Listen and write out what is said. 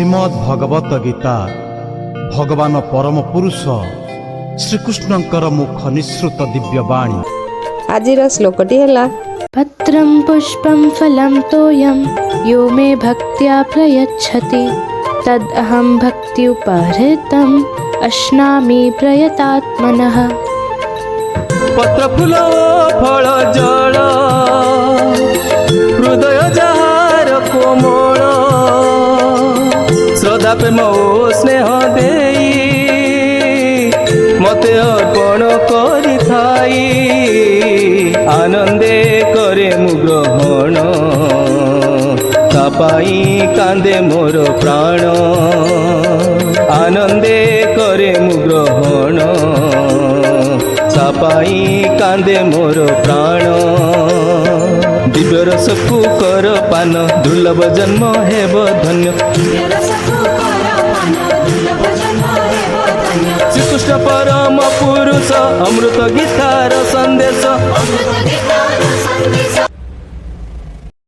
श्रीमद् भगवत गीता भगवान परम पुरुष श्रीकृष्णंकर मुख निःसृत दिव्यवाणी। आजिर श्लोकटी है पत्रं पुष्पं फलं तोयं यो मे भक्त्या प्रयच्छति तदहं भक्त्युपहृतम् अश्नामि प्रयतात्मनः। पत्र फूल फल जल हृदय जार कोमल श्रद्धा प्रेम ओ स्नेह देई मते अर्पण करि थाई आनंदे करे मु ग्रहण तापाई कांदे मोर प्राण आनंदे करे मु ग्रहण तापाई कांदे मोर प्राण दिव्य रस कुकर पान दुर्लभ जन्म हेब धन्य श्रीकृष्ण परम पुरुष अमृत गीतार संदेश।